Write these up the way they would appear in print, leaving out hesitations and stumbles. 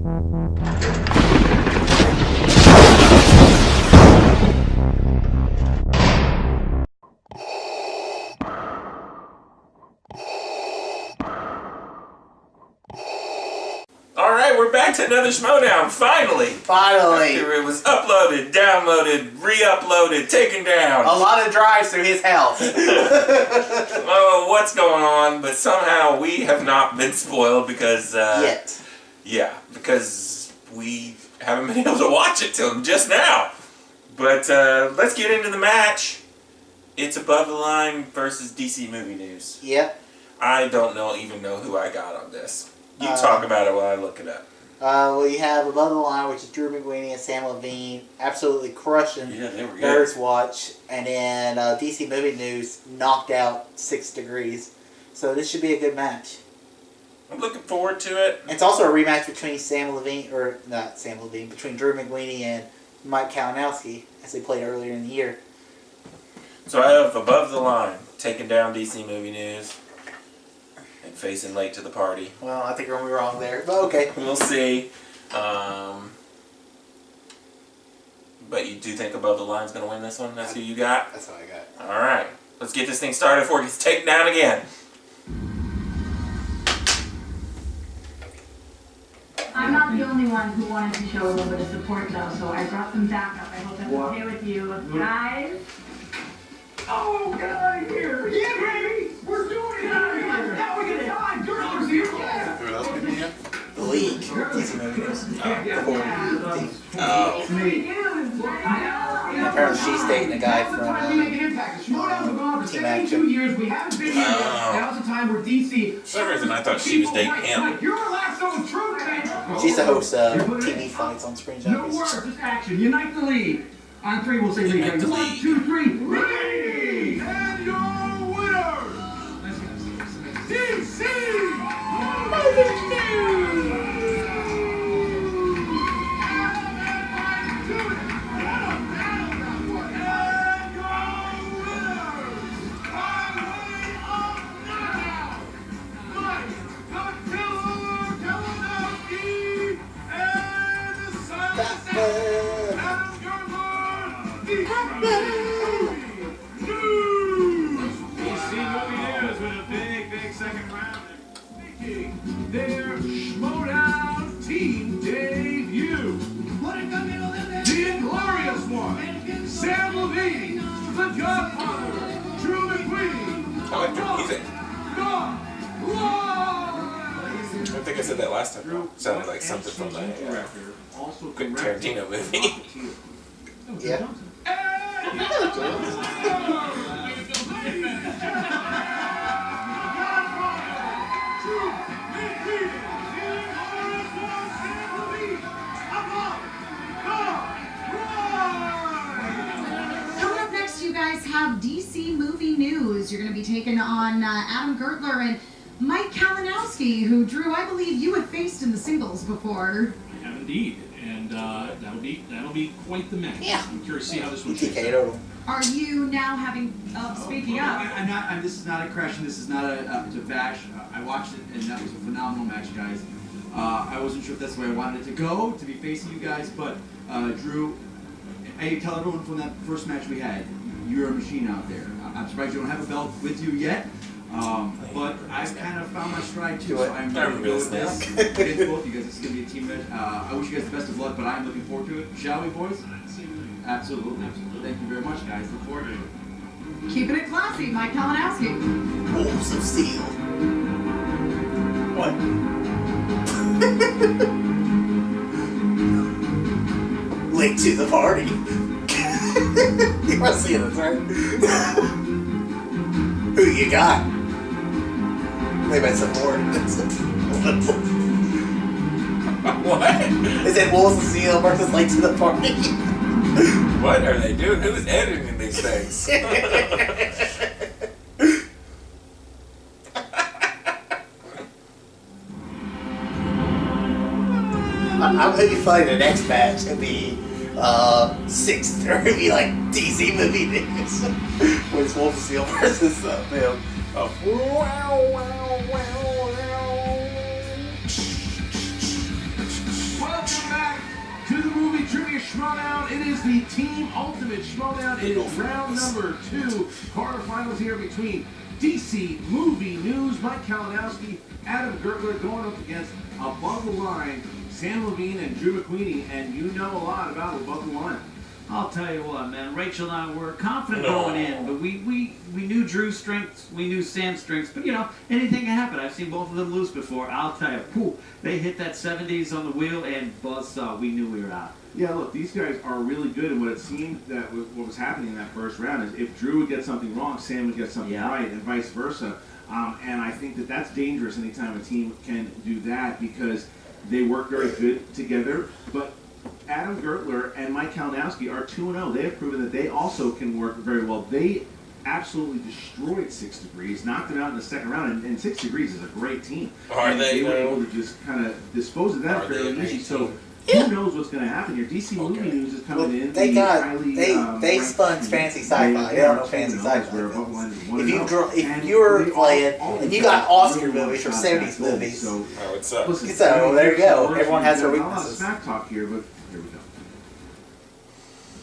Alright, we're back to another Schmoedown, finally! After it was uploaded, downloaded, re-uploaded, taken down. A lot of drives through his house. Oh, what's going on? But somehow we have not been spoiled because... Yet. Yeah, because we haven't been able to watch it till just now. But let's get into the match. It's Above the Line versus DC Movie News. Yep. I don't even know who I got on this. You talk about it while I look it up. Well, you have Above the Line, which is Drew McWeeny and Sam Levine absolutely crushing Nerd's Watch. And then DC Movie News knocked out 6 Degrees. So this should be a good match. I'm looking forward to it. It's also a rematch between between Drew McWeeny and Mike Kalinowski, as they played earlier in the year. So I have Above the Line, taking down DC Movie News. And facing late to the party. Well, I think we're going to be wrong there, but okay. We'll see. But you do think Above the Line's going to win this one? That's who you got? That's what I got. Alright. Let's get this thing started before it gets taken down again. I'm not the only one who wanted to show a little bit of support, though, so I brought some backup. I hope that's okay with you. Guys? Oh, get out of here! Yeah, baby! We're doing it out here! Now we get time! Girls here! Yeah! Who else could be here? The League. DC Movie News. Apparently she's dating a guy from Team Action. Now's the time where DC... For some reason I thought she was dating him. She's the host of TV fights on Spring No Junkies. words, just action. Unite the league. On 3, we'll say league. Unite the 1, league. 2, 3. League! And your winners! DC! Their Schmoedown team debut. The Inglorious One, Sam Levine, the Godfather, Drew McWeeny. I like their music. I think I said that last time. It sounded like something from the Quentin Tarantino movie. Yeah. Coming up next, you guys have DC Movie News. You're going to be taking on Adam Gertler and Mike Kalinowski, who, Drew, I believe you have faced in the singles before. I have indeed, and that'll be quite the match. Yeah. I'm curious to see how this one TK'd shakes out. him. Are you now having, speaking up? I'm not. This is not a crash. This is not a bash. I watched it, and that was a phenomenal match, guys. I wasn't sure if that's the way I wanted it to go, to be facing you guys, but Drew, I tell everyone from that first match we had, you're a machine out there. I'm surprised you don't have a belt with you yet, but I've kind of found my stride too, so I'm ready to go with this. Against both you guys, this is going to be a team match. I wish you guys the best of luck, but I'm looking forward to it. Shall we, boys? Absolutely. Thank you very much, guys. Look forward to it. Keeping it classy, Mike Kalinowski. Wolves of Steel. What? Late to the party. You must see this, right? Who you got? Maybe I said more. What? Is it Wolves of Steel versus Late to the Party? What are they doing? Who's editing these things? I'm gonna be funny the next match. It'll be 6th, or it'll be like DC Movie News. When it's Wolf of Steel versus Bill. is Schmoedown. It is the Team Ultimate Schmoedown. It is round number 2. Quarterfinals here between DC Movie News, Mike Kalinowski, Adam Gertler going up against Above the Line, Sam Levine and Drew McQueenie. And you know a lot about Above the Line. I'll tell you what, man. Rachel and I were confident going in, but we knew Drew's strengths, we knew Sam's strengths, but anything can happen. I've seen both of them lose before. I'll tell you, they hit that 70s on the wheel and buzzsaw. We knew we were out. Yeah, look, these guys are really good, and what it seemed that what was happening in that first round is if Drew would get something wrong, Sam would get something right, and vice versa. And I think that that's dangerous anytime a team can do that because they work very good together, but Adam Gertler and Mike Kalinowski are 2-0. They have proven that they also can work very well. They absolutely destroyed 6 Degrees, knocked them out in the second round, and 6 Degrees is a great team. They were able to just kind of dispose of that fairly easy. So who knows what's going to happen here? DC Movie News is coming in. They spun fancy sci-fi. They don't know fancy sci-fi. If you were playing and you got Oscar movies or 70s movies, so there you go. Everyone has their weaknesses. A lot of smack talk here, but here we go.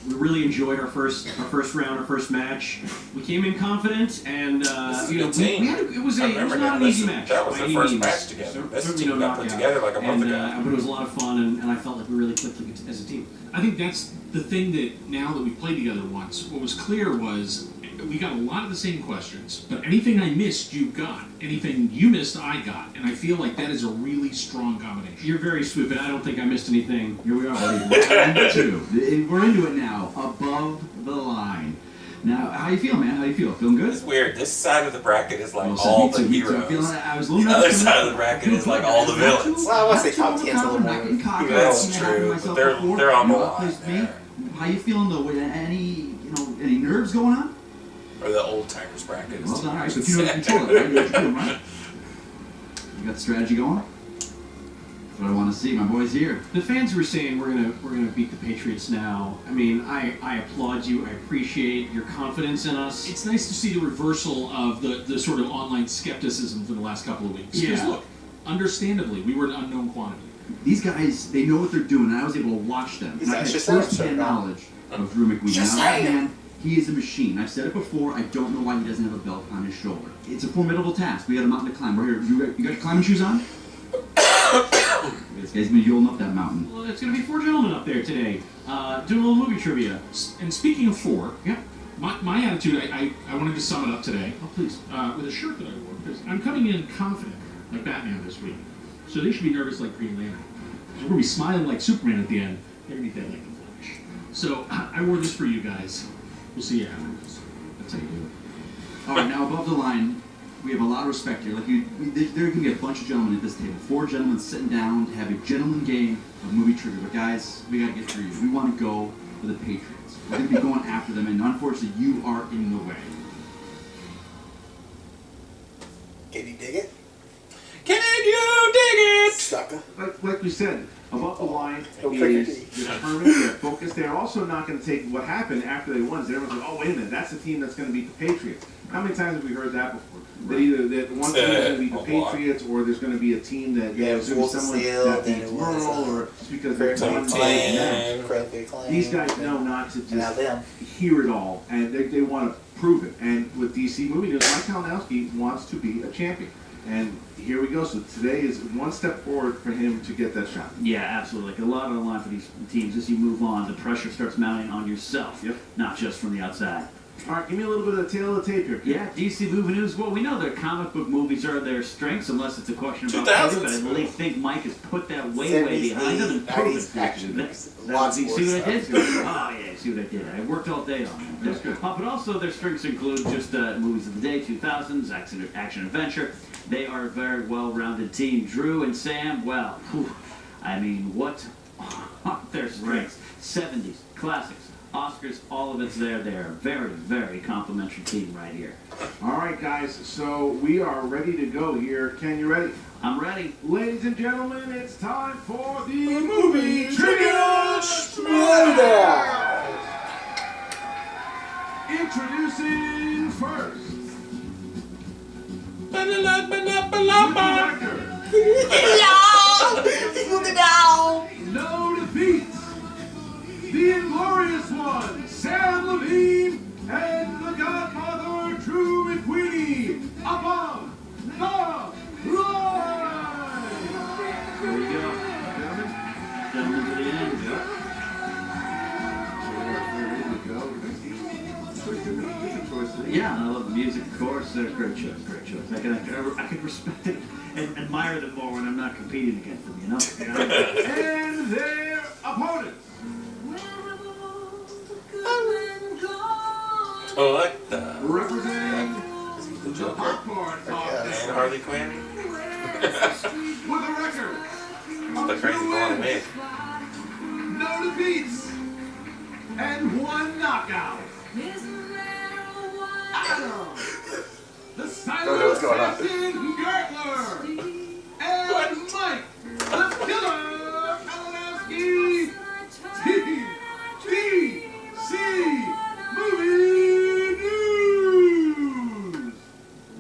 We really enjoyed our first round, our first match. We came in confident, and it was not an easy match. That was the first match together. This team got put together like a month ago. But it was a lot of fun, and I felt like we really clicked as a team. I think that's the thing that now that we played together once, what was clear was we got a lot of the same questions, but anything I missed, you got. Anything you missed, I got. And I feel like that is a really strong combination. You're very sweet, but I don't think I missed anything. Here we are, round 2. We're into it now. Above the Line. Now, how you feel, man? How you feel? Feeling good? It's weird. This side of the bracket is like all the heroes. The other side of the bracket is like all the villains. Well, I want to say top 10's a little more. That's true, but they're on the line there. How you feeling, though? Any nerves going on? Or the old timers bracket is well done. All right, so if you know control it, right? You know what you're doing, right? You got the strategy going? That's what I want to see. My boy's here. The fans were saying we're gonna beat the Patriots now. I mean, I applaud you. I appreciate your confidence in us. It's nice to see the reversal of the sort of online skepticism for the last couple of weeks. Because look, understandably, we were an unknown quantity. These guys, they know what they're doing, and I was able to watch them. And I had first-hand knowledge of Drew McQueen. Now, he is a machine. I've said it before. I don't know why he doesn't have a belt on his shoulder. It's a formidable task. We got a mountain to climb. We're here. You got your climbing shoes on? This guy's been yodeling up that mountain. Well, it's going to be 4 gentlemen up there today, doing a little movie trivia. And speaking of 4, my attitude, I wanted to sum it up today. Oh, please. With a shirt that I wore, because I'm coming in confident, like Batman this week. So they should be nervous like Green Lantern. We're going to be smiling like Superman at the end. They're going to be dead like the Flash. So I wore this for you guys. We'll see you afterwards. That's how you do it. All right, now above the line, we have a lot of respect here. Like there can be a bunch of gentlemen at this table. 4 gentlemen sitting down to have a gentleman game of movie trivia. But guys, we got to get through you. We want to go for the Patriots. We're going to be going after them, and unfortunately, you are in the way. Can you dig it? Can you dig it? Sucker. Like we said, Above the Line is determined, they're focused. They're also not going to take what happened after they won. Everyone's like, oh, wait a minute, that's the team that's going to beat the Patriots. How many times have we heard that before? That either that one team is going to beat the Patriots, or there's going to be a team that it's going to be someone that beats Merle, or just because they're These guys know not to just hear it all, and they want to prove it. And with DC Movie News, Mike Kalinowski wants to be a champion. And here we go. So today is one step forward for him to get that shot. Yeah, absolutely. Like a lot on the line for these teams. As you move on, the pressure starts mounting on yourself, not just from the outside. All right, give me a little bit of the tail of the tape here. Yeah, DC Movie News. Well, we know their comic book movies are their strengths, unless it's a question about 2000s. but I really think Mike has put that way behind him and proven it. Action. See what I did? Oh, yeah, see what I did. I worked all day on that. That's good. But also, their strengths include just movies of the day, 2000s, action-adventure. They are a very well-rounded team. Drew and Sam, well, I mean, what are their strengths? 70s, classics, Oscars, all of it's there. They're a very, very complimentary team right here. All right, guys, so we are ready to go here. Ken, you ready? I'm ready. Ladies and gentlemen, it's time for the Movie Trivia Schmoedown. Introducing first, Schmoedown. no defeats. a great choice. Great choice. I can respect it and admire them more when I'm not competing against them. You know. And their opponents. What the? Representing The the Joker. popcorn And talk Harley Quinn. with a record The of crazy 2 blonde wins, wig. no defeats, and 1 knockout. Adam, the silent what's going on? assassin Gertler, and Mike, the killer Kalinowski, TTC Movie News.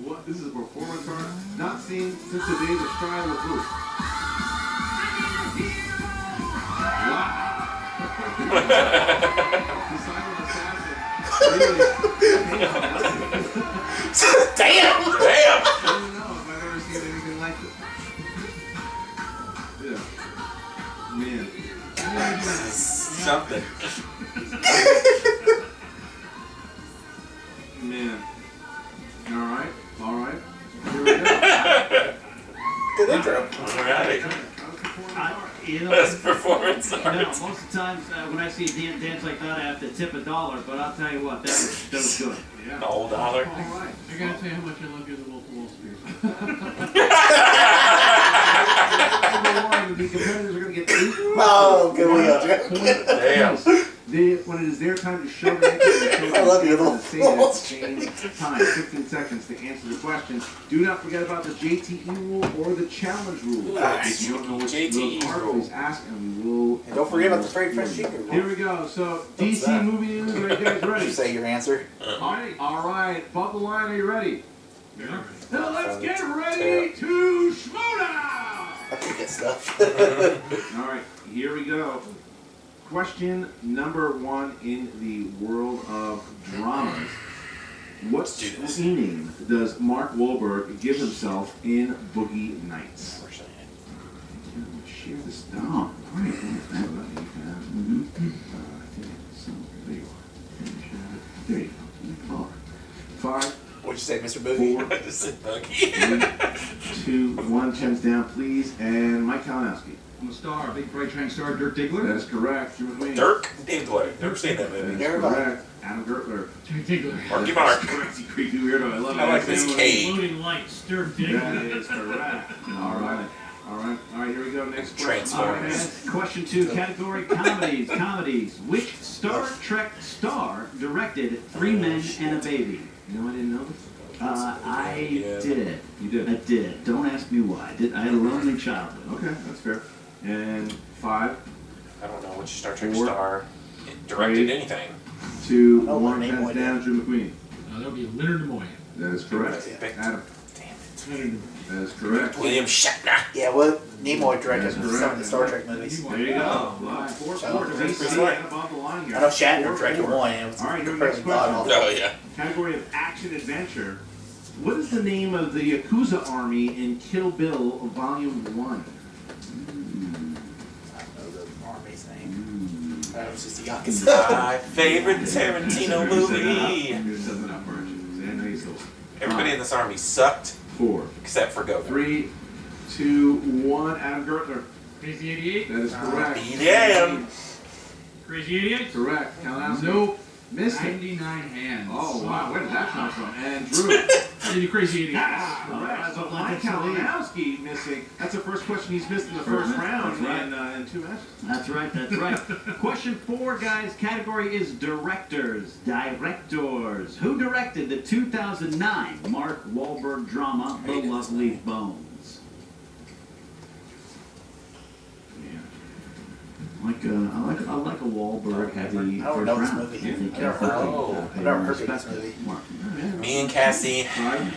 What? This is a performance art not seen since the days of Shia LaBeouf. Wow. The silent assassin. Really. Damn! Damn! I don't know if I've ever seen anything like this. Yeah. Man. Something. Man. Alright. Here we go. Good intro. Alright. You know, Best performance no, art. most of the times when I see a dance like that, I have to tip $1. But I'll tell you what, that was good. Yeah. The whole dollar. Alright. I gotta tell you how much I love you, the Wolf of Wall Street. Number 1, the competitors are going to get 8 Oh, good one. Damn. When it is their time to show their answer, I love you, the little same time, 15 seconds to answer the question. Do not forget about the JTE rule or the challenge rule. Nice. If you don't know which JTE those are, rule. please ask and we will. And don't forget about the straight French chicken. Here we go. So What's DC that? movie news. Are you guys Did ready? you say your answer? All right. Bubble line. Are you ready? Yeah. Now let's get ready to Schmoedown. I think it's stuff. All right, here we go. Question number 1 in the world of dramas. What Let's do this. meaning does Mark Wahlberg give himself in Boogie Nights? Share this down. Oh, great. There you go. 5, What'd you say, Mr. Boogie? 4, I just said Buggy. 2, 1. Pens down, please. And Mike Kalinowski. I'm a star, big bright shining star, Dirk That Diggler. is correct. Drew McQueen. Dirk Diggler. Never seen that That movie. is correct. Adam Gertler. Marky Mark. Crazy creepy weirdo. I love it. I like this cake. Floating lights, Dirk That Diggler. is correct. All right, here we go. Next question. Transformers. Question 2, category comedies. Which Star Trek star directed 3 Men and a Baby? No, I didn't know this. I Yeah. did. You did. I did. Don't ask me why. I had a lonely childhood. Okay, that's fair. And 5, I don't know which Star Trek 4, star directed anything. 2, Oh, 1. Leonard Pens Nimoy down. Drew McQueen. That'll be Leonard Nimoy. That is correct. Yeah. Adam. Damn it. Leonard Nimoy. That is correct. William Shatner. Yeah, what Nimoy directed That's some of the correct. Star Trek movies. There you go. Oh. 4 Shout out to to Chris Chris Pratt above the line here. I know Shatner directed 4. one, and it was All right, here we go. Next completely god question. awful. Oh, yeah. Category of action adventure. What is the name of the Yakuza army in Kill Bill Volume 1? I don't know the army's name. That was just a Yakuza. My favorite Tarantino movie. You're setting it up, aren't you? I know you still. Everybody in this army sucked 4, except for Goku. 3, 2, 1. Adam Gertler. Crazy 88? That is correct. Yeah. Crazy 88? Correct. Kalinowski. Nope. Missed it. 99 hands. Oh, wow. Where did that come from? And Drew. Crazy Crazy 88. Ah, correct. So Mike Kalinowski missing. That's the first question he's missed in the first round in 2 matches. That's right. Question 4, guys. Category is directors. Who directed the 2009 Mark Wahlberg drama, The Lovely Bones? I like a Wahlberg heavy I don't first know this round. movie. I think I've never heard of it. I've never heard of this movie. Me and Cassie 5,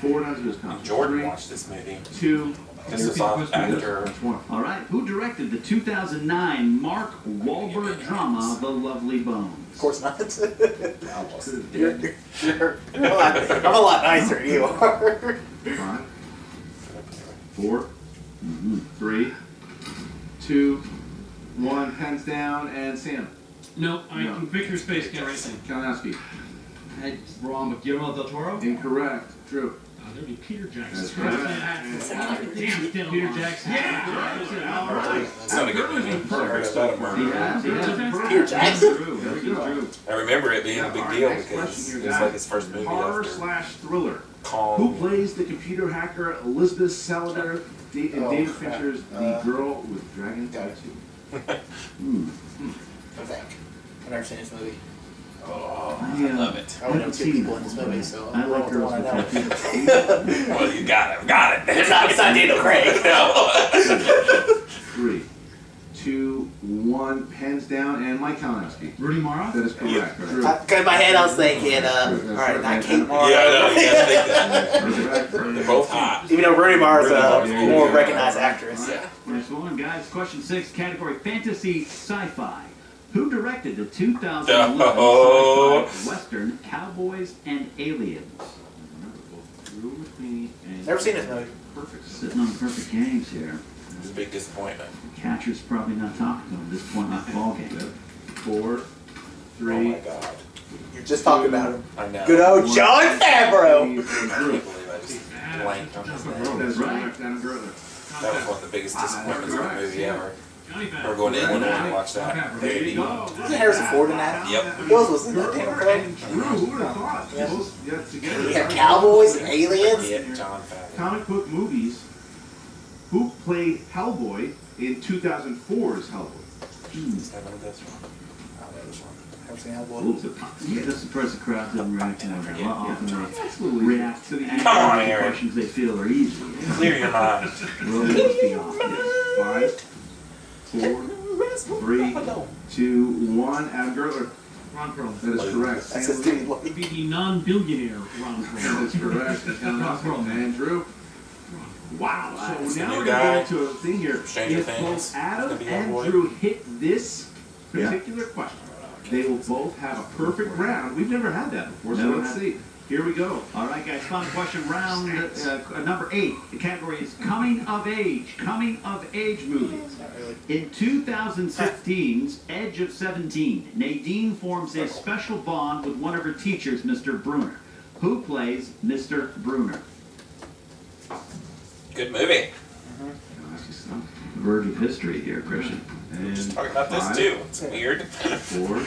4 down to this count. Jordan 3, watched this movie. 2, This is off after. that's 1. All right. Who directed the 2009 Mark Wahlberg drama, The Lovely Bones? Of course not. I'm a lot nicer than you are. 5, 4, 3, 2, 1. Pens down. And Sam. No, I No. can pick your space, get right thing. Kalinowski. It's wrong, but Guillermo del Toro? Incorrect. Drew. There'd be Peter Jackson. That's correct. Damn, Peter Jackson. Yeah! It's not a good movie. Perfect. Peter Jackson? There we go. I remember it being a big deal Next because question it here, was guys. like his first movie Horror after / thriller. Who Calm. plays the computer hacker Elizabeth Salander in David Fincher's The Girl with Dragon Tattoo? I think. I've never seen this movie. I love it. I don't know two people in this movie, so I like the one I girls with know. tattoos. Well, you got it. Got it. It's not Daniel Craig. No. 3, 2, 1. Pens down, and Mike Kalinowski. Rudy Mara? That is correct. Drew. Because in my head I was thinking, alright, not Kate Mara. Yeah, I know. You gotta think that. Correct. They're both hot. Even though Rooney Mara's a Rudy more Mara. recognized actress. Yeah. Next one, guys. Question 6, category fantasy sci-fi. Who directed the 2011 Oh. sci-fi western Cowboys and Aliens? Drew with me. And Never seen this movie. Perfect. Sitting on perfect games here. It's a big disappointment. Catcher's probably not talking to him at this point in the ball game. 4, 3. Oh my god. You're just talking about him. I know. Good old John Favreau. I can't believe I just blanked on his name. That is correct. Adam Gertler. That was one of the biggest disappointments in a movie ever. Johnny We're Favreau. going to England to watch that. There you go. Isn't Harrison Ford in that? Yep. Who else was in that? Daniel Craig? Drew, who would have thought? Yeah. Both, yeah, together. We have Cowboys and Aliens. Yeah, John Favreau. Comic book movies. Who played Hellboy in 2004's Hellboy? Is that one of this one? I know this one. Never seen Hellboy. Yeah, that's surprised the crowd didn't react to that. Yeah. Often they Absolutely. react to the Come on, Aaron. questions they feel are easy. Clear your mind. Well, let's be honest. 5, 4, 3, 2, 1. Adam Gertler. Ron Perlman. That is correct. That's his dude. Would be the non-billionaire Ron That Perlman. is correct. And Drew. Wow. That's So the now new we're guy. going to get into a thing here. Stranger If Things. both Adam Gonna be and Hellboy. Drew hit this particular question, they will both have a perfect round. We've never had that before, so Never let's had. see. Here we go. All right, guys, final question round number 8. The category is coming of age movies. Not really. In 2016's Edge of 17, Nadine forms a special bond with one of her teachers, Mr. Bruner. Who plays Mr. Bruner? Good movie. I'll ask you some. Verge of history here, Christian. And Just talking about this 5, too. It's weird. 4,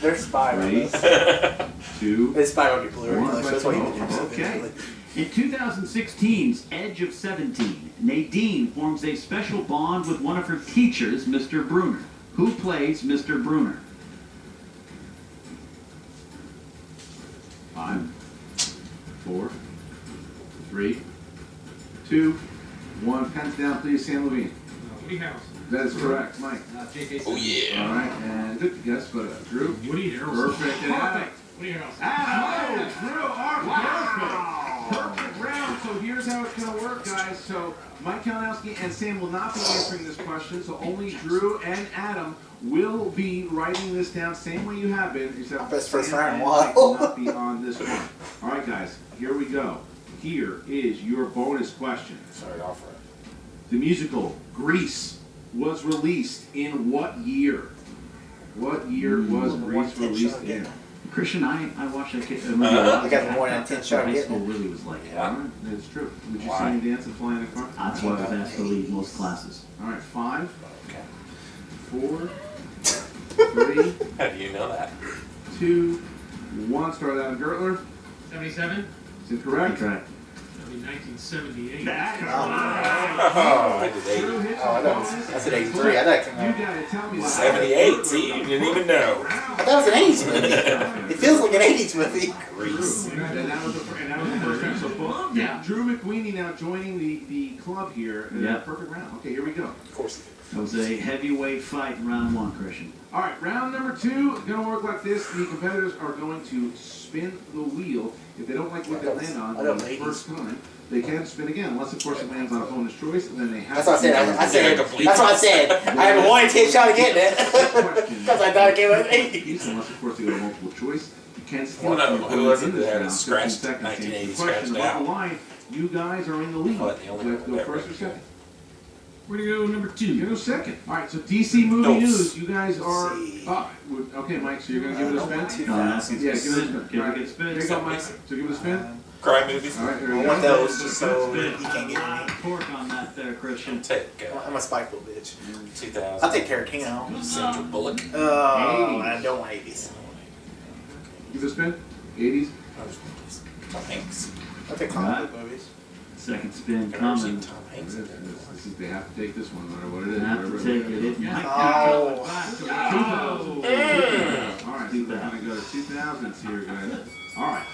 They're spy on 3, us. 2. They spy on your Blu-ray. One. That's why you did Okay. In 2016's Edge of 17, Nadine forms a special bond with one of her teachers, Mr. Bruner. Who plays Mr. Bruner? 5, 4, 3, 2, 1. Pens down, please. Sam Levine. Woody Harrelson. That is correct, Mike. J.K. Oh All yeah. right, and good guess, but Drew. Woody Harrelson. Perfect. And Adam. Woody Harrelson. Adam, Drew are perfect. Perfect round. So here's how it's going to work, guys. So Mike Kalinowski and Sam will not be answering this question, so only Drew and Adam will be writing this down same way you have been, except Best first Sam round and in a Mike while. will not be on this one. All right, guys, here we go. Here is your bonus question. Sorry, offer it. The musical Grease was released in what year? What year was Grease released in? Christian, I watched that movie. I got the more than 10 shot High getting school it. really was like, Yeah. That's true. Would you Why? sing and dance and fly in a car? that's why I was asked to lead most classes. All right, 5, Okay. 4, 3, How do you know that? 2, 1. Start out Gertler. 77? Is it correct? Correct. That'd be 1978. Oh, I did 80. Drew hits Oh, I the know. bonus. That's an 83. I thought it came You out. gotta tell me that. 78. See, you didn't even know. I thought it was an 80s movie. It feels like an 80s movie. Grease. And that was the first round. So both, Yeah. Drew McWeeny now joining the club here. Yeah. Perfect round. Okay, here we go. Of course. That was a heavyweight fight in round 1, Christian. All right, round number 2 gonna work like this. The competitors are going to spin the wheel. If they don't like what they land on I don't the know, first time, they can spin again, unless of course it lands on a bonus choice, and then they have That's what I said. I said. Yeah, complete. That's what I said. I have a 1 in 10 shot of getting it. question. Because I thought it came out at 80s. Unless of course they go to multiple choice. You can steal One of from them, your who was opponent it in that had this a round. 15 scratched seconds to 1980 answer the question. scratched Above out? the line, you guys are in the lead. Oh, the only Do you have to one go that first or ever second? We're going to go number 2. You go second. All right, so DC movie news. You guys are... okay, Mike, so you're going to give it a spin? No, that's Yeah, give it a spin. Give All it right, a spin. Here you go, Mike. So give it a spin. Cry movies. All right, here I we want go. those just so he can't get me. Torque on that there, Christian. Take I'm a spiteful bitch. 2000. I'll take Tarantino. Sandra Bullock. Oh, I don't want 80s. Give it a spin. 80s. Tom Hanks. I'll take comic book movies. Second spin I've never seen coming. Tom Hanks in there. This is, they have to take this one, no matter what it is. Have to whatever take is. it. Yeah. Oh. All right, so we're going to go to 2000s here, guys. All right.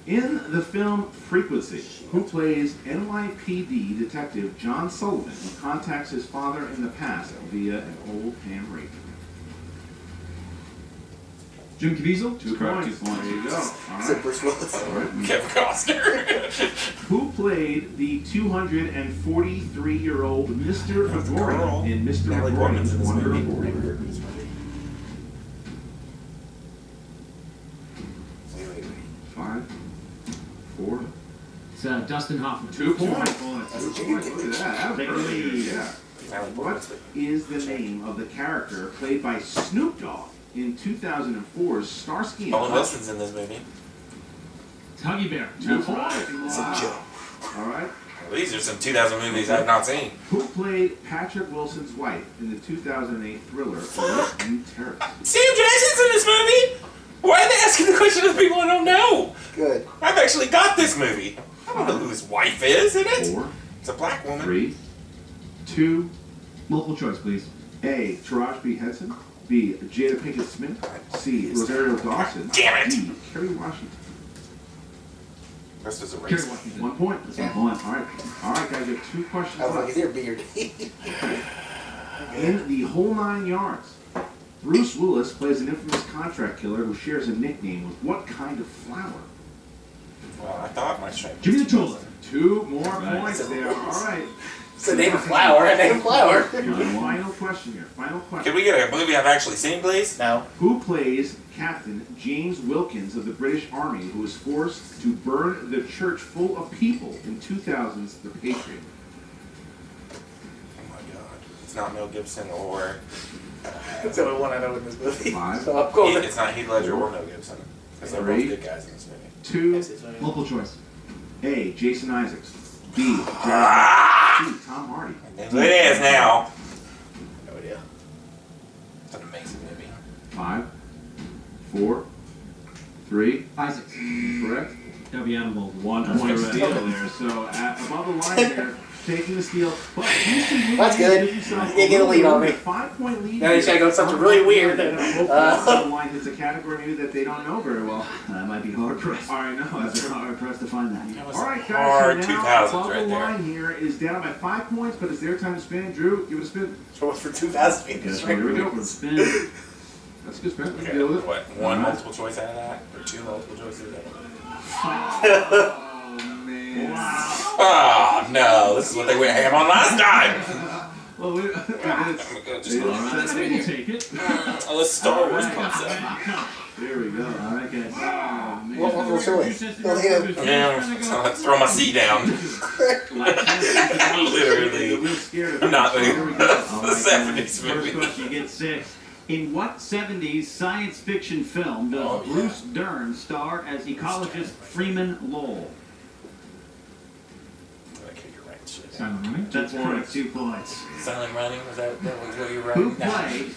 In the film Frequency, who plays NYPD detective John Sullivan, who contacts his father in the past via an old ham radio? Jim Caviezel? 2 points. There you go. All Except right. Bruce Willis. All right. Kevin Costner. Who played the 243-year-old Mr. That's a girl. McGorry in Mr. Natalie Portman's in McGorry's this Wonder movie. Boy? Wait. 5, 4, It's Dustin Hoffman. 2 points. That's what you Look can at that. That was Take the perfect. lead. Yeah. Natalie What Portman's is the name of the character played by Snoop Dogg in 2004's Starsky and Owen Hutch? Wilson's in this movie. It's Huggy Bear. 2 points. It's a joke. All right. Well, these are some 2000 movies I've not seen. Who played Patrick Wilson's wife in the 2008 thriller New Terror? Sam Jackson's in this movie? Why are they asking the question of people I don't know? Good. I've actually got this movie. I don't know who his wife is in it. 4, It's a black woman. 3, 2, Multiple choice, please. A. Taraji P. Henson. B. Jada Pinkett Smith. C. Rosario Dawson. Damn it. D. Kerry Washington. This is a Kerry race. Washington. 1 point. That's 1 point. All right, guys. You have 2 questions I was like, left. is there B or D? In The Whole 9 Yards, Bruce Willis plays an infamous contract killer who shares a nickname with what kind of flower? Well, I thought my strength. Jimmy the Tulip. 2 more Right. points there. All right. It's a name of flower. A name of flower. Final question here. Final question. Can we get a movie I've actually seen, please? No. Who plays Captain James Wilkins of the British Army, who was forced to burn the church full of people in 2000's The Patriot? Oh my god. It's not Mel Gibson or... That's the only one I know in this movie. 5, So I'm going It's not Heath Ledger or Mel Gibson. Because they're both good guys in this movie. 2, Multiple choice. A. Jason Isaacs. B. Ah! C. Tom Hardy. It is now. No idea. It's an amazing movie. 5, 4, 3. Isaacs. Correct. That'll be Adam Baldwin. 1 Point point steal right. there. So above the line there, taking the steal. But Houston Movie That's good. gives himself You get a lead on me. 5-point lead. Now you should go something really weird. Hopefully above the line hits a category maybe that they don't know very well. That might be hard pressed. All right, no, that's That's hard pressed to find that. That was all right, a guys. hard So now 2000s above right the there. line here is down by 5 points, but it's their time to spin. Drew, give it a spin. So what's for 2000 Yes, meters, here right? we go for the spin. That's a good spin. We can Okay, deal with it. what? One All right. multiple choice out of that? Or 2 multiple choices out of that? Oh man. Oh, no. This is what they went ham on last time. Well, we, I'm gonna just All right, we'll take it. Oh, this Star Wars concept. there we go. All right, guys. Oh man. What multiple choice? Yeah, so let's throw my seat down. Literally. We're scared of I'm not it. the- Here we go. All The right, 70s guys. movie. First question, you get 6. In what 70s science fiction film does Oh, yeah. Bruce Dern star as ecologist Freeman Lowell? Okay, you're right. Shit. Silent Running. That's correct. 2 points. Silent Running? Was that was what you were Who writing? played?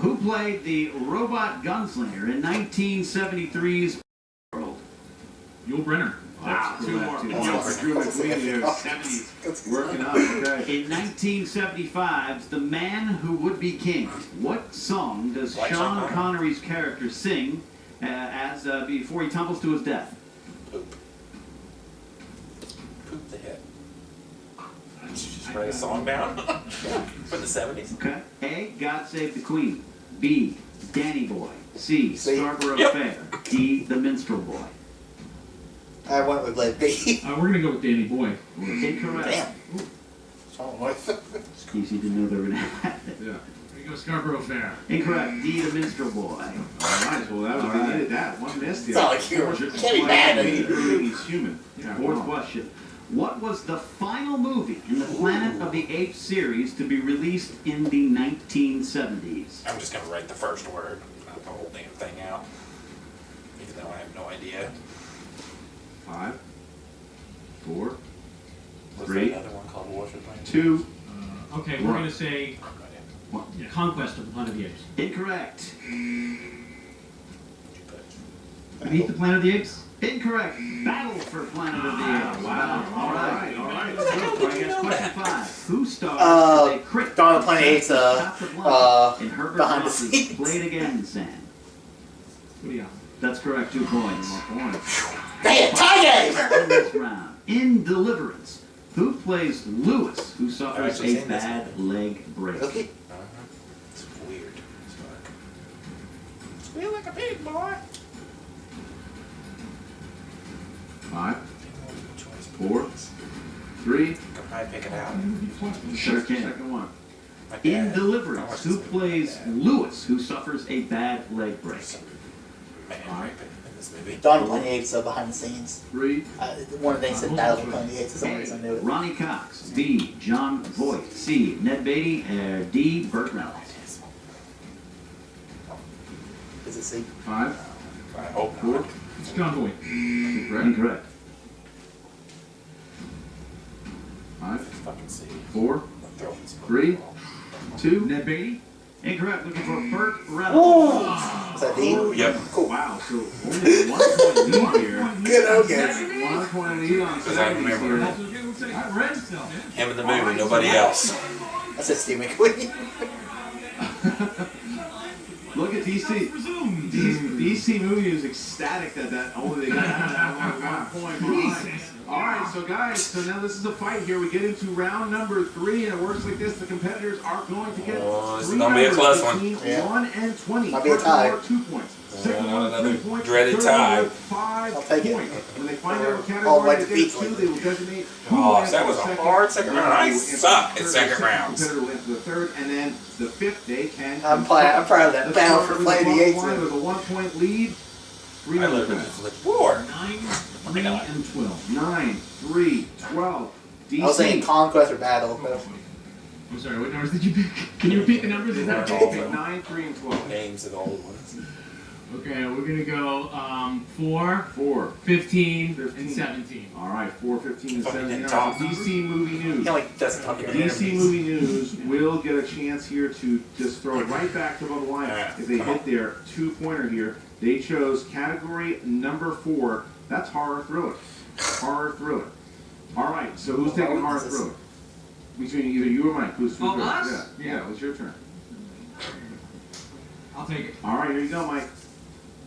Who played the robot gunslinger in 1973's World? Yul Brynner. Wow, Two more. Two points more. for Drew McQueen here. 70s. Working up. Okay. In 1975's The Man Who Would Be King, what song does Like Sean Sean Connery. Connery's character sing before he tumbles to his death? Poop. Poop the hit. Did you just write a song down? For the 70s? Okay. A, God Save the Queen. B, Danny Boy. C, See? Scarborough Yep. Fair. D, The Minstrel Boy. I went with let B. We're going to go with Danny Boy. Incorrect. Damn. Sean North. Excuse you didn't know they were going to have it. Yeah. Here we go, Scarborough Fair. Incorrect. D, The Minstrel Boy. All right. Well, that was All we right. needed that. One missed here. It's not like you can't be mad. I mean, He's human. Yeah. Fourth question. What was the final movie in the Planet of the Apes series to be released in the 1970s? I'm just going to write the first word, not the whole damn thing out. Even though I have no idea. 5, 4, Was 3, there another one called Warfare Plan? 2. Okay, we're going to say Conquest of the Planet of the Apes. Incorrect. Beneath the Planet of the Apes? Incorrect. Battle for Planet of the Apes. Wow. All right. How did you know Question that? 5. Who stars as a critic? Dawn of the Planet of the Apes, in Herbert behind the Ross's scenes. Play It Again, Sam. What do you got? That's correct. 2 points. Damn, tie game! In this round, in Deliverance, who plays Lewis, who suffers actually a seen this bad leg break? Really? It's weird. Squeal like a pig, boy. 5, 4, 3. Could probably pick it out. Sure can. Second one. In Deliverance, who plays Lewis, who suffers a bad leg break? Man raping in this movie. Dawn of the Planet of the Apes behind the scenes. 3. One of the things said Battle of the Planet of the Apes. For some reason I knew it. Ronnie Cox. B. John Voight. C. Ned Beatty. D. Burt Reynolds. Is it C? 5, I hope 4. not. It's John Boyd. Incorrect. Incorrect. 5, Fucking see. 4, I'm throwing this 3, 2. Ned Beatty? Incorrect. Looking for Burt Reynolds. Is that D? Yep. Cool. Wow, so only 1 point lead here. Good, okay. 1 point lead on Because I 70s remember here. I read stuff, man. him in the movie, nobody else. I said Steve McQueen. Look at DC. DC movie is ecstatic that only they got that 1 point behind. All right, so guys, so now this is a fight here. We get into round number 3, and it works like this: the competitors are going to get This is 3 gonna be a numbers close one. between Yeah. 1 and 20. Might be a First tie. one, 2 points. Second one, Another 3 points. dreaded Third tie. one, 5 I'll take it. points. When they find out what All category my they get defeats to, like they will designate who Oh, wins that was the a second hard second round. I who suck enters at the second third, rounds. Competitor will enter the third, and then the 5th they can. I'm proud of that Let's battle start for with Planet of the Apes. With a 1 point lead. 3 I numbers. literally flipped 4. 9, 3, and 12. 9, 3, 12. DC. I was saying Conquest or Battle. But I'm sorry, what numbers did you pick? Can you repeat the numbers? Is that All okay? of them. 9, 3, and 12. Names of the old ones. Okay, we're going to go 4, 4. 15, 15. and 17. All right, 4, 15, and Fucking 17. didn't All right, talk. DC Movie News. he only doesn't talk about DC it. Movie News will get a chance here to just throw it right back to above the line. Yeah, If they come hit on. their 2-pointer here, they chose category number 4. That's horror thriller. Horror thriller. All right, so who's taking horror This is- thriller? Between either you or Mike. Who's Oh, good? us? Yeah, it's your turn. I'll take it. All right, here you go, Mike.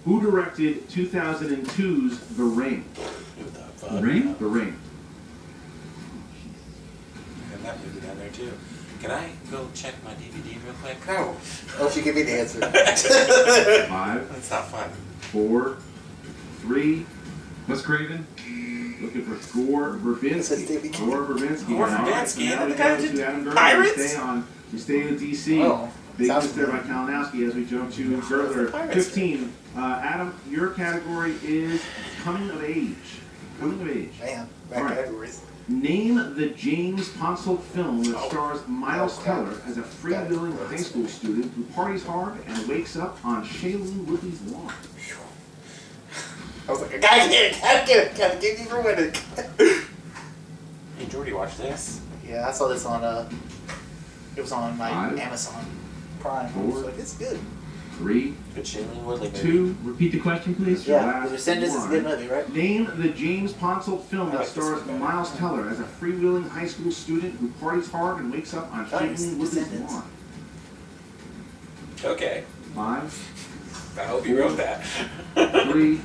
Who directed 2002's The Ring? Who the fuck? Ring? The Ring. I have that movie down there too. Can I go check my DVD real quick? No. Oh, she give me the answer. 5, That's not fun. 4, 3. Wes Craven? Looking for Gore This is Verbinski. Stevie King. Gore Verbinski. Gore All right, Verbinski, so isn't now that we the guy go who did to Adam Gertler. Pirates? We stay in DC. Oh, Big sounds miss there by good. Kalinowski as we jump to Gertler. Pirates. 15. Adam, your category is coming of age. Coming of age. Man, All back right. categories. Name the James Ponsoldt film that Oh. stars Miles Oh, Teller God. as a freewheeling high school student who parties hard and wakes up on Shailene Woodley's lawn. I was like, I gotta get it. Gotta get you for winning. Hey, Jordy, watch this. Yeah, I saw this on it was on my 5, Amazon Prime. I was 4, like, it's good. 3, Good Shailene Woodley movie. 2. Repeat the question, please. Yeah, last The Descendants is a good one. movie, right? Name the James Ponsoldt film I that like this stars one better. Miles Teller as a freewheeling high school student who parties hard and wakes up on Nice. Shailene Woodley's Descendants. lawn. Okay. 5, I hope you wrote that. 3, Mean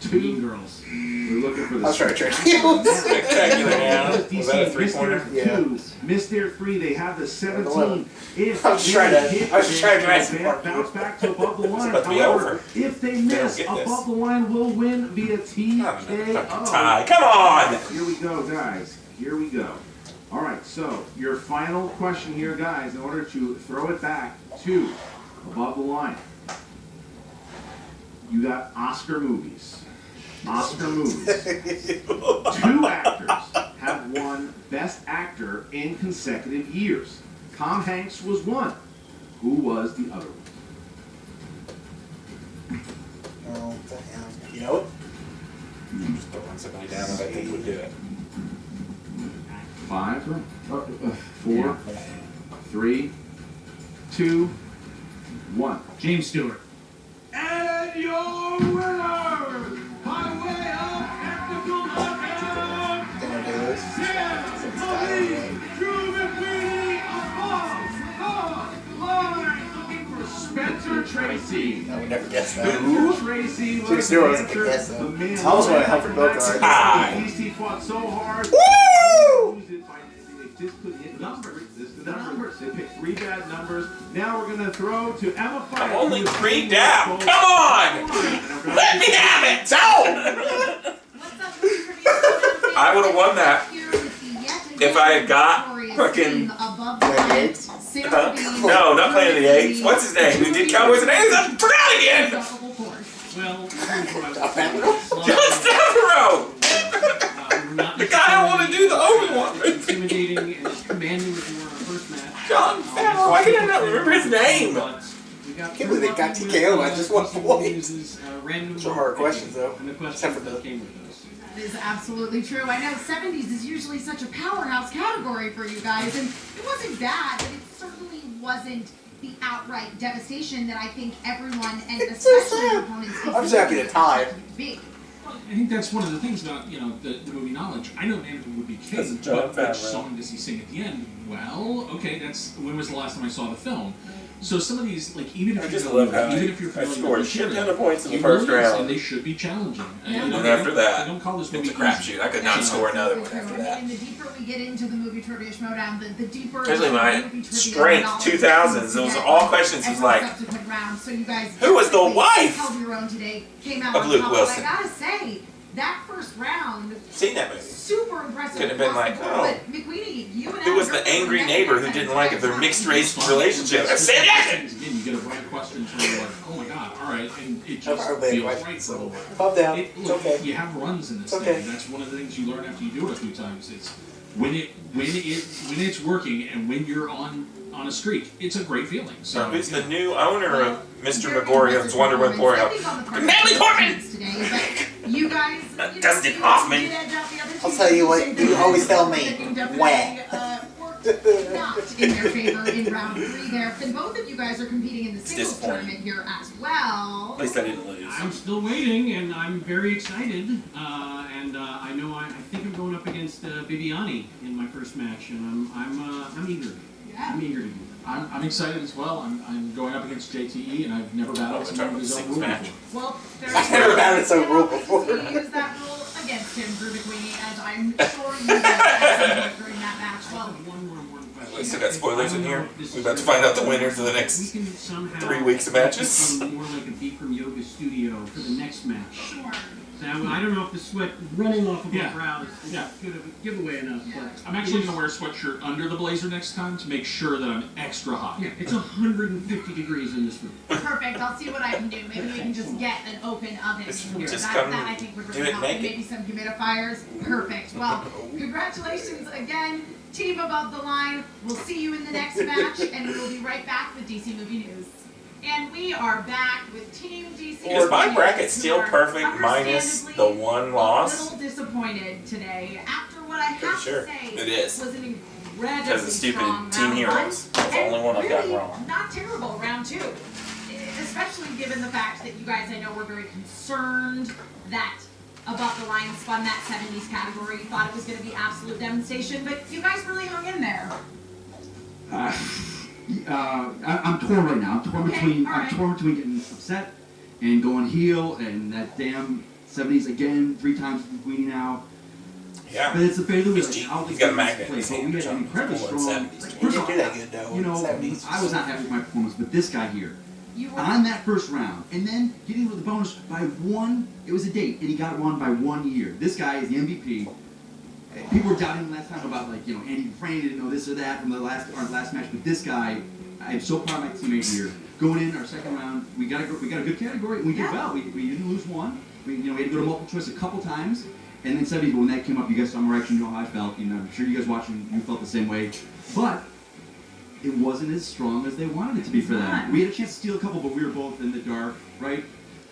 2. Girls. We're looking for the I was trying to trick you. Spectacular now. Was DC that a missed their three-pointer? 2, missed their 3. They have the 17. If I was just they trying to- hit I was just trying to their Jurassic Park. bounce back to above the line. about to be However, over. if they don't miss, get this. above the line will win via Not another fucking TKO. tie. Come on! Here we go, guys. Here we go. All right, so your final question here, guys, in order to throw it back to above the line. You got Oscar movies. Oscar movies. 2 actors that won Best Actor in consecutive years. Tom Hanks was one. Who was the other one? Oh, what the hell? You know it? Just throwing somebody down that I think would do it. 5, 4, 3, 2, 1. James Stewart. And your winner, by way of technical knockout, Gonna do this. Drew McQueen above the line, looking for Spencer Tracy. I would never guess that. Spencer Tracy was James Stewart wasn't the gonna guess answer. that. The man I almost went Humphrey Bogart. He fought so hard. Woo! They just couldn't hit numbers. This is the numbers. They picked 3 bad numbers. Now we're going to throw to Emma Fife. I'm only 3 down. Come on! Let me have it! No! I would have won that if I had got fucking. No, not playing the eggs. What's his name? Who did Cowboys and Eggs? I forgot again! Well, John Favreau! The guy I want to do the Obi-Wan movie. intimidating and commanding as you were in our first match. John Favreau. Why can I not remember his name? Can't believe they got TKO by just 1 point. Some hard questions though. And the Except questions for that the. came with those. That is absolutely true. I know 70s is usually such a powerhouse category for you guys, and it wasn't bad, but it certainly wasn't the outright devastation that I think everyone, and especially your opponents, I'm just happy to tie. be. I think that's one of the things about, you know, the movie knowledge. I know Man Who Would Be King, That's a John but which Favreau. song does he sing at the end? Well, okay, that's when was the last time I saw the film? So some of these, like, even if I you just don't- love how even if you're I familiar scored a with the shit ton material, of points in the you first will lose, round. and they should be challenging. Yeah. You And know, after that, they don't call this movie it's a crapshoot. I could not easy. score another one Absolutely after true. that. And the deeper we get into the movie trivia Schmoedown, the deeper Especially the my movie trivia strength knowledge 2000s. Those get are all questions. Was every like, subsequent round. So you guys who was the definitely wife held your own today, came out of on Luke top. Wilson? But I gotta say, that first round, seen that movie? super impressive. Could have been across like, the board. oh. But McQueenie, you and Who was Adam the Gerber angry were neighbor who negative didn't like if their and mixed race relationship? That's Sam Jackson! Again, you get a right questions where you're like, oh my god, alright, and it just Everybody feels questions, right for a so- little while. Calm down. It, It's look, okay. you have runs in this It's okay. thing. That's one of the things you learn after you do it a few times. It's when it's working and when you're on a streak, it's a great feeling. So Who's yeah. the new owner of Mr. Very Megorium's Wonder Woman impressive Poorhouse? performance, I think, on the Natalie part of Portman! the today, but you guys, you Dustin know, Hoffman. did edge out the other I'll two tell you what, teams. you always tell me, Definitely, when. worked not in their favor in round 3 there. And both of you guys are competing in the singles disappointing. tournament here as well. At least I didn't lose. I'm still waiting, and I'm very excited. I know I think I'm going up against Bibiani in my first match, and I'm eager. Yeah. I'm eager to do that. I'm excited as well. I'm going up against JTE, and I've never battled Oh, someone we're with his talking own about rule the before. Well, there's I've never had it so rule before. to use that rule against him, Drew McQueen, and I'm sure you will at some point during that match. Well, One question. We still got spoilers in here. I don't know if this We're is about to find out the winners of the we next can somehow 3 weeks of matches. become more like a Beat from Yoga studio for the next match. sure. Now, I don't know if the sweat running off of Yeah. my brow is Yeah. good of a giveaway enough, Yeah. but I'm actually going to wear a sweatshirt under the blazer next time to make sure that I'm extra hot. yeah, it's 150 degrees in this room. Perfect. I'll see what I can do. Maybe we can just get an open oven Just here. just That come I think would do really it help. And naked. maybe some humidifiers. Perfect. Well, congratulations again, Team Above the Line. We'll see you in the next match, and we'll be right back with DC Movie News. And we are back with Team DC. Is my Movie bracket News, still who are perfect minus the understandably one a loss? little disappointed today after what I have Pretty sure to say it is. was an incredibly Because of stupid strong Team round Heroes. one, That's the and only one I got really wrong. Not terrible round 2, especially given the fact that you guys I know were very concerned that Above the Line spun that 70s category. You thought it was going to be absolute devastation, but you guys really hung in there. I'm torn right now. I'm torn Okay, between alright. I'm torn between getting upset and going heel and that damn 70s again 3 times with Queenie now. But Yeah. it's a fair lose. He's got a magnet in his hand. We had an incredibly Pulling strong. 70s. He First didn't off, do that good though. you know, 70s. I was not happy with my performance, but this guy here, You were on that first round, and then getting with the bonus by 1, it was a date, and he got one by 1 year. This guy is the MVP. People were doubting him last time about Andy Dufresne didn't know this or that from our last match, but this guy, I'm so proud of my teammate here. Going in our second round, we got a good category, and we did Yeah. well. We didn't lose one. We had to go to multiple choice a couple times, And then 70s, when that came up, you guys saw my reaction, you know how I felt. You know, I'm sure you guys watching, you felt the same way. But it wasn't as strong as they wanted it to be for them. We had a chance to steal a couple, but we were both in the dark, right?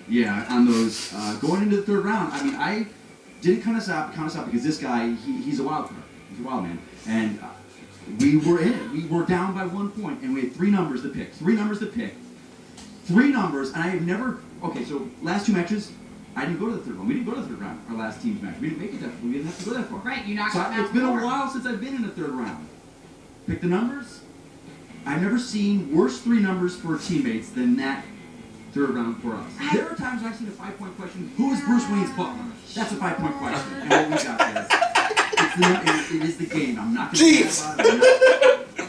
Yeah, on those. Going into the third round, I mean, I didn't count us out because this guy, he's a wild card. He's a wild man. And we were in it. We were down by 1 point, and we had 3 numbers to pick. 3 numbers to pick. 3 numbers, and I have never... Okay, so last 2 matches, I didn't go to the third one. We didn't go to the third round, our last team's match. We didn't make it that far. We didn't have to go that far. Right, you knocked so them out it's been before. a while since I've been in the third round. Pick the numbers. I've never seen worse 3 numbers for teammates than that third round for us. There are times I've seen a 5-point question. Who is Bruce Wayne's butler? That's a 5-point question. And what we got there. It is the game. I'm not going to talk about it.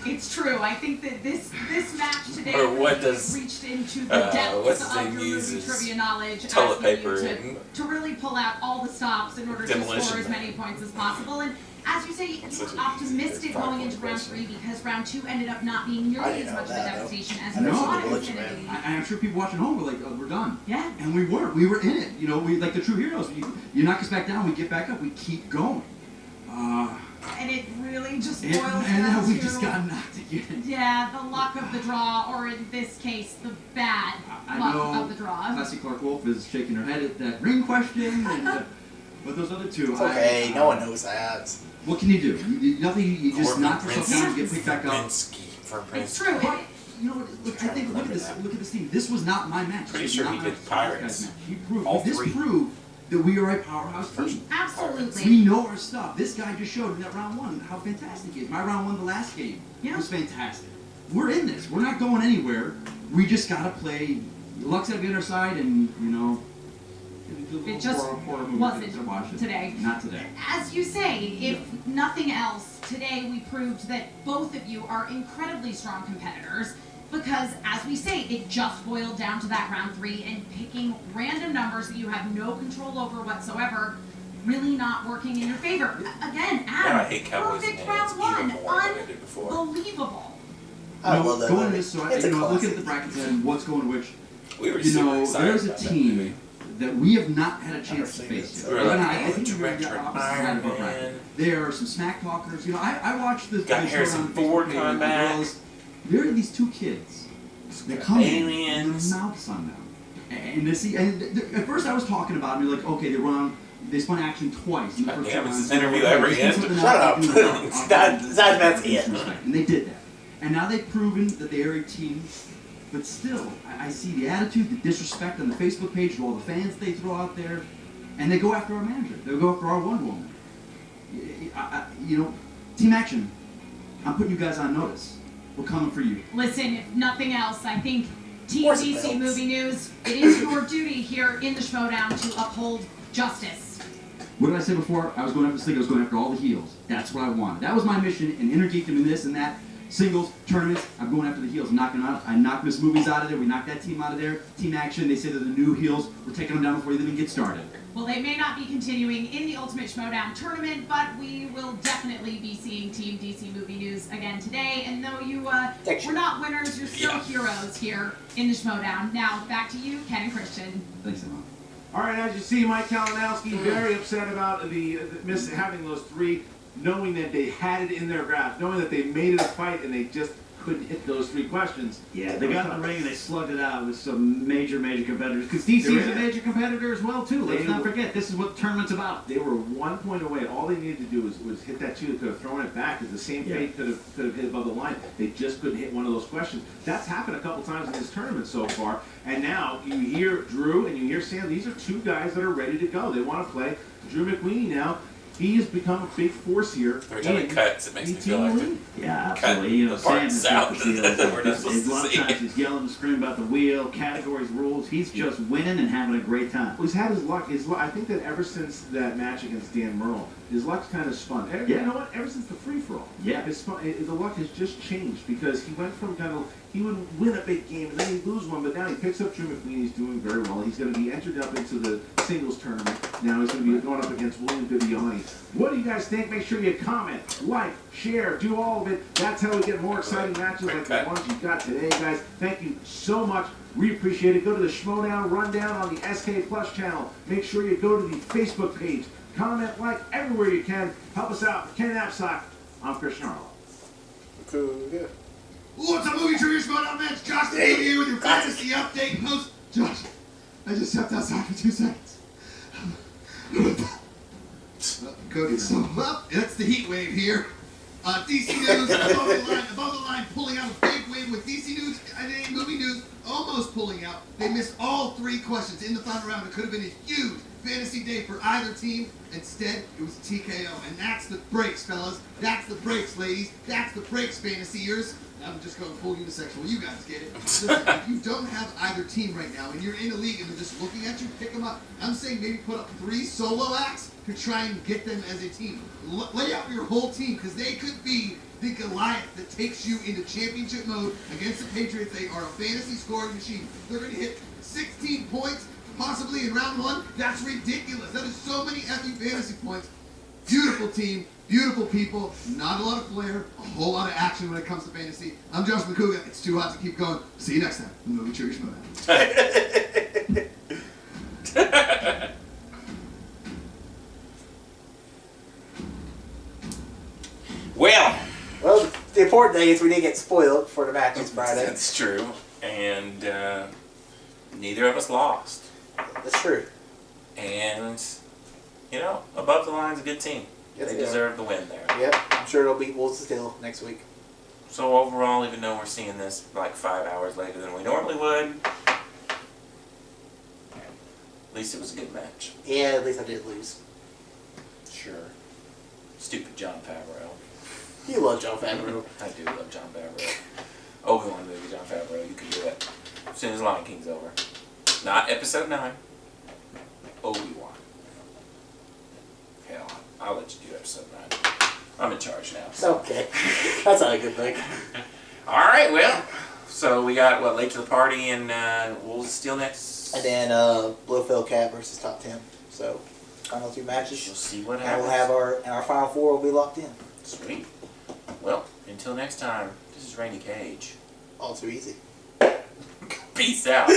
It's true. I think that this match today Or what does, reached into the depths of your movie trivia knowledge, toilet asking paper you to really pull out all the stops in order to score as many points as possible. And as you say, you were optimistic going into round 3 because round 2 ended up not being nearly as much of a devastation as you thought it was going to be. I'm sure people watching home were like, oh, we're done. Yeah. And we weren't. We were in it. You know, we like the true heroes. You knock us back down, we get back up, we keep going. And it really just boils down and then we to, just got knocked again. Yeah, the luck of the draw, or in this case, the bad luck of the draw. Classy Clark Wolf is shaking her head at that ring question, and, but those other 2, it's okay, no one knows that. What can you do? Nothing. You just knock yourself down and get picked back up. It's true. But, you know, look at this team. This was not my match. Pretty sure he did Pirates. This proved that we are a powerhouse team. Absolutely. We know our stuff. This guy just showed in that round 1 how fantastic he is. My round 1, the last game, was fantastic. We're in this. We're not going anywhere. We just gotta play. Luck's gotta be on our side, and you know. It just wasn't today. Not today. As you say, if nothing else, today we proved that both of you are incredibly strong competitors because, as we say, it just boiled down to that round 3 and picking random numbers that you have no control over whatsoever, really not working in your favor. Again, Adam, perfect round 1. Unbelievable. Going into this, so looking at the brackets and what's going which, there's a team that we have not had a chance to face yet. I think we're on the opposite side of our bracket. There are some smack talkers. You know, I watched the Harrison Ford coming back. There are these 2 kids that come in with their mouths on them. And at first I was talking about them, you're like, okay, they spun action twice. Damn, is this interview ever end? Shut up. That's it. And they did that. And now they've proven that they are a team. But still, I see the attitude, the disrespect on the Facebook page to all the fans they throw out there, and they go after our manager. They go after our Wonder Woman. You know, Team Action, I'm putting you guys on notice. We're coming for you. Listen, if nothing else, I think Team DC Movie News, it is your duty here in the Schmoedown to uphold justice. What did I say before? I was going after this thing, I was going after all the heels. That's what I wanted. That was my mission in Intergeekdom and this and that. Singles, tournaments, I'm going after the heels. I knocked Miss Movies out of there. We knocked that team out of there. Team Action, they say they're the new heels. We're taking them down before they even get started. Well, they may not be continuing in the Ultimate Schmoedown tournament, but we will definitely be seeing Team DC Movie News again today. And though you were not winners, you're still heroes here in the Schmoedown. Now, back to you, Ken and Christian. Thanks, Emma. All right, as you see, Mike Kalinowski very having those 3. Knowing that they had it in their grasp, knowing that they made it a fight and they just couldn't hit those 3 questions. Yeah, they got in the ring and they slugged it out with some major competitors. Because DC is a major competitor as well, too. Let's not forget, this is what the tournament's about. They were 1 point away. All they needed to do was hit that 2. They could have thrown it back because the same fate could have hit above the line. They just couldn't hit one of those questions. That's happened a couple times in this tournament so far. And now you hear Drew and you hear Sam. These are 2 guys that are ready to go. They want to play. Drew McWeeny now. He has become a big force here. Every time he cuts, it makes me feel like yeah, absolutely. You know, Sam is out. a lot of times he's yelling and screaming about the wheel, categories, rules. He's just winning and having a great time. Well, he's had his luck. I think that ever since that match against Dan Merle, his luck's kind of spun. You know what? Ever since the free-for-all, the luck has just changed because he went from he would win a big game and then he'd lose one, but now he picks up Drew McWeeny. He's doing very well. He's going to be entered up into the singles tournament. Now he's going to be going up against William Bibiani. What do you guys think? Make sure you comment, like, share, do all of it. That's how we get more exciting matches like the ones you got today, guys. Thank you so much. We appreciate it. Go to the Schmoedown Rundown on the SK Plus channel. Make sure you go to the Facebook page. Comment, like, everywhere you can. Help us out. Ken Knapsack. I'm Chris Narlow. Cool, good. What's up, movie trivia Schmoedown, man? It's Josh the Baby here with your fantasy update post. Josh, I just stepped outside for 2 seconds. Cody, so well, it's the heat wave here. DC News above the line, pulling out a big win with DC News and movie news almost pulling out. They missed all 3 questions in the final round. It could have been a huge fantasy day for either team. Instead, it was a TKO, and that's the breaks, fellas. That's the breaks, ladies. That's the breaks, fantasyers. I'm just going full unisexual. You guys get it. Listen, if you don't have either team right now, and you're in a league and they're just looking at you, pick them up. I'm saying maybe put up 3 solo acts to try and get them as a team. Lay out your whole team, because they could be the Goliath that takes you into championship mode against the Patriots. They are a fantasy scoring machine. They're going to hit 16 points, possibly in round 1. That's ridiculous. That is so many FU fantasy points. Beautiful team, beautiful people, not a lot of flair, a whole lot of action when it comes to fantasy. I'm Josh McCouga. It's too hot to keep going. See you next time on Movie Trivia Schmoedown. Well, the important thing is we didn't get spoiled for the matches Friday. That's true. And neither of us lost. That's true. And, you know, Above the Line's a good team. Yes, they deserve the win there. Yep, I'm sure they'll beat Wolves still next week. So overall, even though we're seeing this like 5 hours later than we normally would, at least it was a good match. Yeah, at least I did lose. Sure. Stupid John Favreau. You love John Favreau. I do love John Favreau. Obi-Wan movie, John Favreau. You can do it as soon as Lion King's over. Not episode 9. Obi-Wan. Hell, I'll let you do episode 9. I'm in charge now. So. Okay. That's not a good thing. Alright, well, so we got, what, Late to the Party and Wolves Steel next? And then Blowfield Cat versus Top 10. So, final 2 matches. We'll see what And happens. we'll have our final 4 will be locked in. Sweet. Well, until next time, this is Randy Cage. All too easy. Peace out.